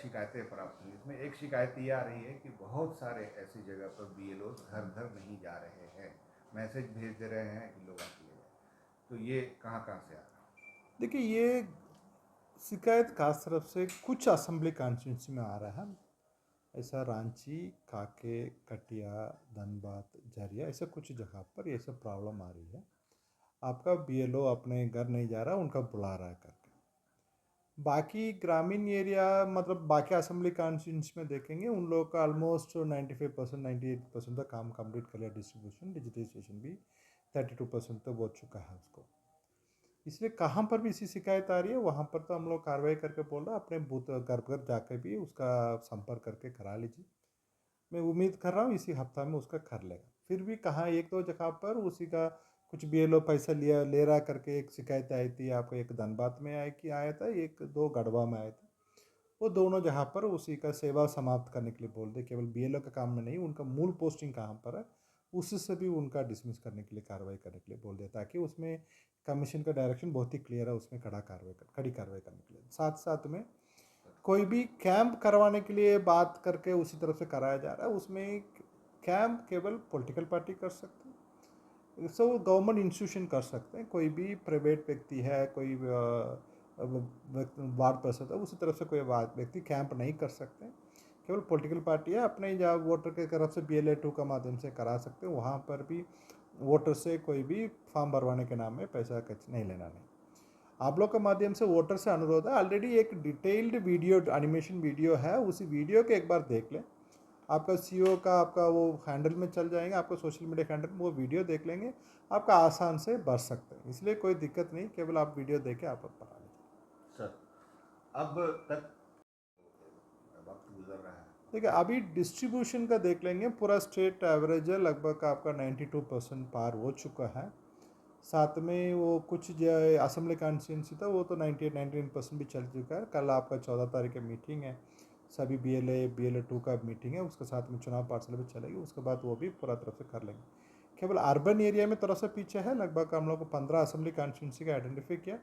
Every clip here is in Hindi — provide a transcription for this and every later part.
शिकायतें प्राप्त हुई, इसमें एक शिकायत ये आ रही है कि बहुत सारे ऐसी जगह पर BLO घर घर नहीं जा रहे हैं, मैसेज भेज दे रहे हैं कि लोग आके ले जाए। तो ये कहाँ कहाँ से आ रहा है? देखिए, ये शिकायत खास तरफ से कुछ असेंबली कॉन्स्टिट्यूंसी में आ रहा है। ऐसा रांची, काके, कटिया, धनबाद, झरिया, ऐसे कुछ जगह पर ये सब प्रॉब्लम आ रही है। आपका BLO अपने घर नहीं जा रहा, उनका बुला रहा है करके। बाकी ग्रामीण एरिया मतलब बाकी असेंबली कॉन्स्टिट्यूंसी में देखेंगे, उन लोगों का ऑलमोस्ट 95% 98% तक काम कंप्लीट कर लिया। डिस्ट्रीब्यूशन डिजिटाइजेशन भी 32% तक हो चुका है उसको। इसलिए कहाँ पर भी इसी शिकायत आ रही है, वहाँ पर तो हम लोग कार्रवाई करके बोल रहे हैं, अपने बूथ घर घर जाकर भी उसका संपर्क करके करा लीजिए। मैं उम्मीद कर रहा हूँ इसी हफ्ता में उसका कर लेगा। फिर भी कहाँ एक दो जगह पर उसी का कुछ BLO पैसा लिया ले रहा करके एक शिकायत आई थी। आपको एक धनबाद में आया था, एक दो गढ़वा में आया था। वो दोनों जहाँ पर उसी का सेवा समाप्त करने के लिए बोल दे, केवल BLO का काम में नहीं, उनका मूल पोस्टिंग कहाँ पर है उससे भी उनका डिसमिस करने के लिए कार्रवाई करने के लिए बोल दिया, ताकि उसमें कमीशन का डायरेक्शन बहुत ही क्लियर है, उसमें कड़ी कार्रवाई करने के लिए। साथ साथ में कोई भी कैंप करवाने के लिए बात करके उसी तरफ से कराया जा रहा है, उसमें कैंप केवल पॉलिटिकल पार्टी कर सकते हैं, सो गवर्नमेंट इंस्टीट्यूशन कर सकते हैं। कोई भी प्राइवेट व्यक्ति है, कोई वार्ड पर्सन है, उसी तरफ से कोई व्यक्ति कैंप नहीं कर सकते। केवल पॉलिटिकल पार्टी है अपने जहाँ वोटर के तरफ से BLA 2 का माध्यम से करा सकते हैं। वहाँ पर भी वोटर से कोई भी फॉर्म भरवाने के नाम में पैसा कुछ नहीं लेना नहीं। आप लोग के माध्यम से वोटर से अनुरोध है, ऑलरेडी एक डिटेल्ड वीडियो एनिमेशन वीडियो है, उसी वीडियो के एक बार देख लें। आपका CO का आपका वो हैंडल में चल जाएंगे, आपका सोशल मीडिया हैंडल में वो वीडियो देख लेंगे, आपका आसान से भर सकते हैं। इसलिए कोई दिक्कत नहीं, केवल आप वीडियो देख के आप भरा लीजिए। सर, अब तक वक्त गुजर रहा है। देखिए, अभी डिस्ट्रीब्यूशन का देख लेंगे, पूरा स्टेट एवरेज है, लगभग आपका 92% पार हो चुका है। साथ में वो कुछ जो असेंबली कॉन्स्टिट्यूंसी था वो तो 98-99% भी चल चुका है। कल आपका 14 तारीख की मीटिंग है, सभी BLA 2 का मीटिंग है, उसके साथ में चुनाव पाठशाला भी चलेगी, उसके बाद वो भी पूरा तरफ से कर लेंगे। केवल अर्बन एरिया में थोड़ा सा पीछे है, लगभग हम लोग को 15 असेंबली कॉन्स्टिट्यूंसी का आइडेंटिफाई किया,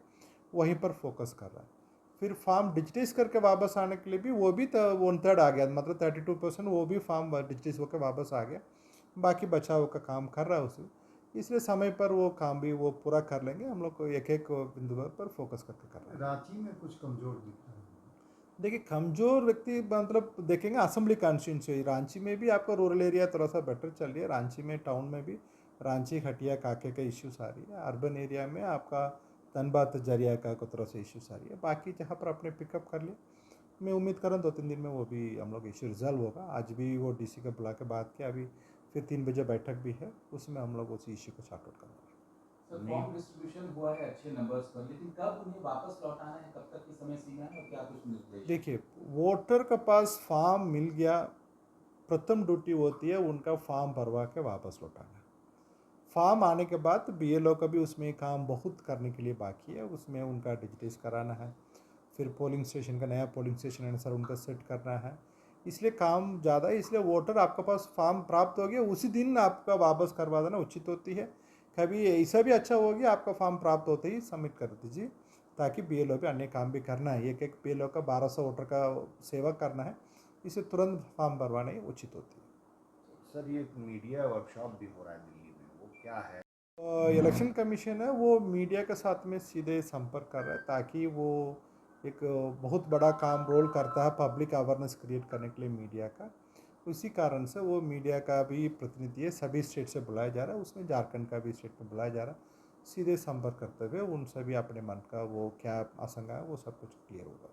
वहीं पर फोकस कर रहा है। फिर फॉर्म डिजिटाइज करके वापस आने के लिए भी वो भी 1/3 आ गया, मतलब 32% वो भी फॉर्म डिजिटाइज होकर वापस आ गया। बाकी बचाव का काम कर रहा है उसे, इसलिए समय पर वो काम भी वो पूरा कर लेंगे। हम लोग को एक एक बिंदु पर फोकस करके कर रहे हैं। रांची में कुछ कमजोर दिख रहा है। देखिए, कमजोर व्यक्ति मतलब देखेंगे असेंबली कॉन्स्टिट्यूंसी, रांची में भी आपका रूरल एरिया थोड़ा सा बेटर चल रही है। रांची में टाउन में भी रांची खटिया काके का इश्यूज आ रही है। अर्बन एरिया में आपका धनबाद जरिया का थोड़ा सा इश्यूज आ रही है। बाकी जहाँ पर आपने पिकअप कर लिया, मैं उम्मीद कर रहा हूँ 2-3 दिन में वो भी हम लोग इश्यू रिजल्व होगा। आज भी वो DC का बुला के बात किया, अभी फिर 3 बजे बैठक भी है, उसमें हम लोग उसी इश्यू को सॉर्ट आउट करेंगे। सर, फॉर्म डिस्ट्रीब्यूशन हुआ है अच्छे नंबर्स पर, लेकिन कब उन्हें वापस लौटाना है, कब तक की समय सीमा है और क्या कुछ निर्देश? देखिए, वोटर के पास फॉर्म मिल गया, प्रथम ड्यूटी होती है उनका फॉर्म भरवा के वापस लौटाना। फॉर्म आने के बाद BLO का भी उसमें काम बहुत करने के लिए बाकी है, उसमें उनका डिजिटाइज कराना है, फिर पोलिंग स्टेशन का नया पोलिंग स्टेशन अनुसार उनका सेट करना है, इसलिए काम ज़्यादा है। इसलिए वोटर आपके पास फॉर्म प्राप्त हो गया उसी दिन आपका वापस करवा देना उचित होती है। कभी ऐसा भी अच्छा हो गया आपका फॉर्म प्राप्त होते ही सबमिट कर दीजिए, ताकि BLO पे अन्य काम भी करना है। एक BLO का 1200 वोटर का सेवा करना है, इसे तुरंत फॉर्म भरवाना ही उचित होती है। सर, ये मीडिया वर्कशॉप भी हो रहा है दिल्ली में, वो क्या है? इलेक्शन कमीशन है वो मीडिया के साथ में सीधे संपर्क कर रहा है, ताकि वो एक बहुत बड़ा काम रोल करता है पब्लिक अवेयरनेस क्रिएट करने के लिए मीडिया का। उसी कारण से वो मीडिया का भी प्रतिनिधि है, सभी स्टेट से बुलाया जा रहा है, उसमें झारखंड का भी स्टेट में बुलाया जा रहा है। सीधे संपर्क करते हुए उनसे भी अपने मन का वो क्या आशंका है वो सब कुछ क्लियर होगा।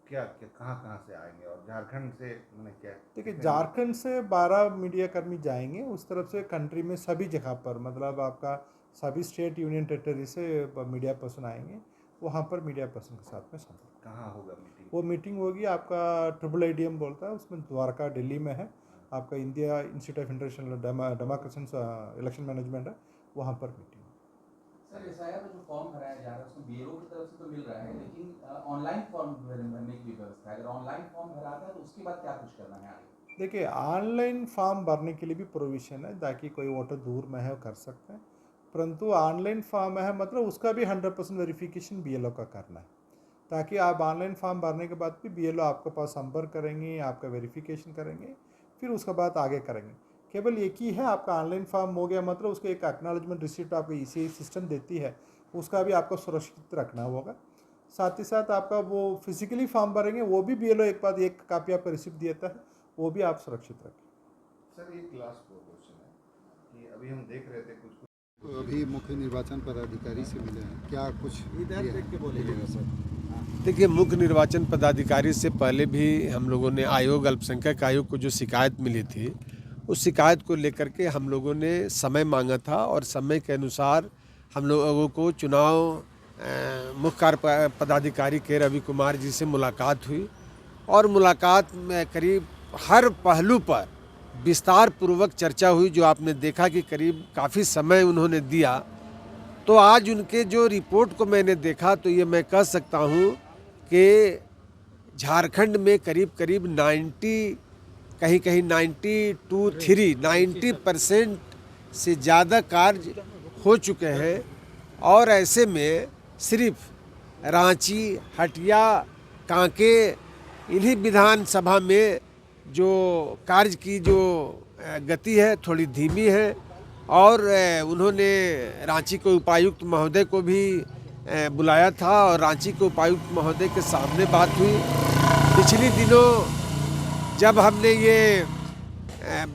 क्या क्या कहाँ कहाँ से आएंगे और झारखंड से मैंने क्या देखिए, कितने लोग? झारखंड से 12 मीडिया कर्मी जाएंगे, उस तरफ से कंट्री में सभी जगह पर, मतलब आपका सभी स्टेट यूनियन टेरिटरी से मीडिया पर्सन आएंगे, वहाँ पर मीडिया पर्सन के साथ में संपर्क। कहाँ होगा मीटिंग? वो मीटिंग होगी आपका IIIDM बोलता है, उसमें द्वारका दिल्ली में है। आपका India institute of international democracy election management है, वहाँ पर मीटिंग। सर, SIR में जो फॉर्म भराया जा रहा है उसमें BLO की तरफ से तो मिल रहा है, लेकिन ऑनलाइन फॉर्म भरने की भी व्यवस्था है। अगर ऑनलाइन फॉर्म भराता है तो उसके बाद क्या कुछ करना है आगे? देखिए, ऑनलाइन फॉर्म भरने के लिए भी प्रोविज़न है, ताकि कोई वोटर दूर में है वो कर सकते हैं। परंतु ऑनलाइन फॉर्म है मतलब उसका भी 100% वेरिफिकेशन BLO का करना है। ताकि आप ऑनलाइन फॉर्म भरने के बाद भी बीएलओ आपके पास संपर्क करेंगे, आपका वेरिफिकेशन करेंगे, फिर उसके बाद आगे करेंगे। केवल एक ही है, आपका ऑनलाइन फॉर्म हो गया मतलब उसको एक एक्नॉलेजमेंट रिसिप्ट आपको ईसीआई सिस्टम देती है, उसका भी आपको सुरक्षित रखना होगा। साथ ही साथ आपका वो फिजिकली फॉर्म भरेंगे वो भी बीएलओ एक बाद एक कापी आपको रिसिप्ट देता है, वो भी आप सुरक्षित रखें। सर एक लास्ट क्वेश्चन है कि अभी हम देख रहे थे कुछ अभी मुख्य निर्वाचन पदाधिकारी से मिले हैं, क्या कुछ इधर देख के बोलिएगा सर? देखिए, मुख्य निर्वाचन पदाधिकारी से पहले भी हम लोगों ने आयोग, अल्पसंख्यक आयोग को जो शिकायत मिली थी, उस शिकायत को लेकर के हम लोगों ने समय मांगा था और समय के अनुसार हम लोगों को चुनाव मुख्य कार्य पदाधिकारी के रवि कुमार जी से मुलाकात हुई और मुलाकात में करीब हर पहलू पर विस्तार पूर्वक चर्चा हुई। जो आपने देखा कि करीब काफ़ी समय उन्होंने दिया। तो आज उनके जो रिपोर्ट को मैंने देखा तो ये मैं कह सकता हूँ कि झारखंड में करीब करीब 90% से ज़्यादा कार्य हो चुके हैं और ऐसे में सिर्फ रांची, हटिया, कांके इन्हीं विधानसभा में जो कार्य की जो गति है थोड़ी धीमी है और उन्होंने रांची के उपायुक्त महोदय को भी बुलाया था और रांची के उपायुक्त महोदय के सामने बात हुई। पिछले दिनों जब हमने ये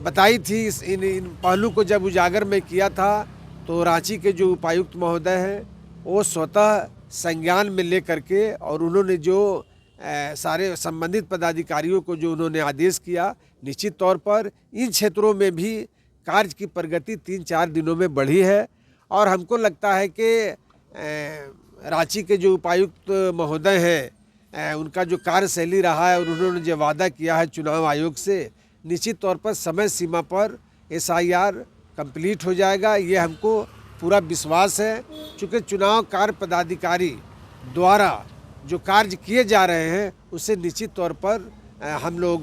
बताई थी इन पहलू को जब उजागर में किया था तो रांची के जो उपायुक्त महोदय हैं वो स्वतः संज्ञान में ले करके और उन्होंने जो सारे संबंधित पदाधिकारियों को जो उन्होंने आदेश किया, निश्चित तौर पर इन क्षेत्रों में भी कार्य की प्रगति 3-4 दिनों में बढ़ी है और हमको लगता है कि रांची के जो उपायुक्त महोदय हैं उनका जो कार्यशैली रहा है और उन्होंने जो वादा किया है चुनाव आयोग से, निश्चित तौर पर समय सीमा पर SIR कंप्लीट हो जाएगा, ये हमको पूरा विश्वास है। चूँकि चुनाव कार्य पदाधिकारी द्वारा जो कार्य किए जा रहे हैं उससे निश्चित तौर पर हम लोग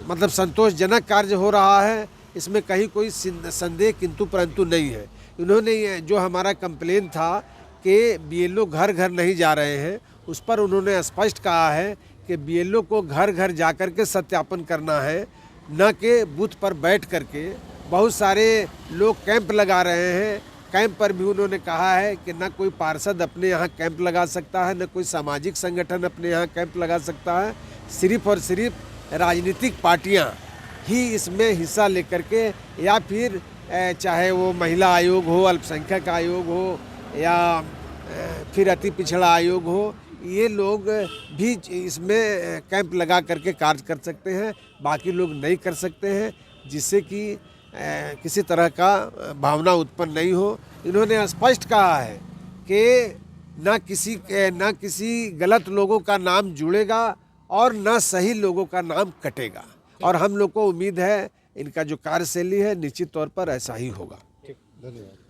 मतलब संतोषजनक कार्य हो रहा है, इसमें कहीं कोई संदेह किंतु परंतु नहीं है। उन्होंने जो हमारा कंप्लेन था कि BLO घर घर नहीं जा रहे हैं, उस पर उन्होंने स्पष्ट कहा है कि BLO को घर घर जा कर के सत्यापन करना है, न कि बूथ पर बैठ करके। बहुत सारे लोग कैंप लगा रहे हैं, कैंप पर भी उन्होंने कहा है कि न कोई पार्षद अपने यहाँ कैंप लगा सकता है, न कोई सामाजिक संगठन अपने यहाँ कैंप लगा सकता है। सिर्फ और सिर्फ राजनीतिक पार्टियाँ ही इसमें हिस्सा लेकर के या फिर चाहे वो महिला आयोग हो, अल्पसंख्यक आयोग हो या फिर अति पिछड़ा आयोग हो, ये लोग भी इसमें कैंप लगा करके कार्य कर सकते हैं, बाकी लोग नहीं कर सकते हैं, जिससे कि किसी तरह का भावना उत्पन्न नहीं हो। इन्होंने स्पष्ट कहा है कि न किसी गलत लोगों का नाम जुड़ेगा और न सही लोगों का नाम कटेगा और हम लोग को उम्मीद है इनका जो कार्यशैली है निश्चित तौर पर ऐसा ही होगा। धन्यवाद।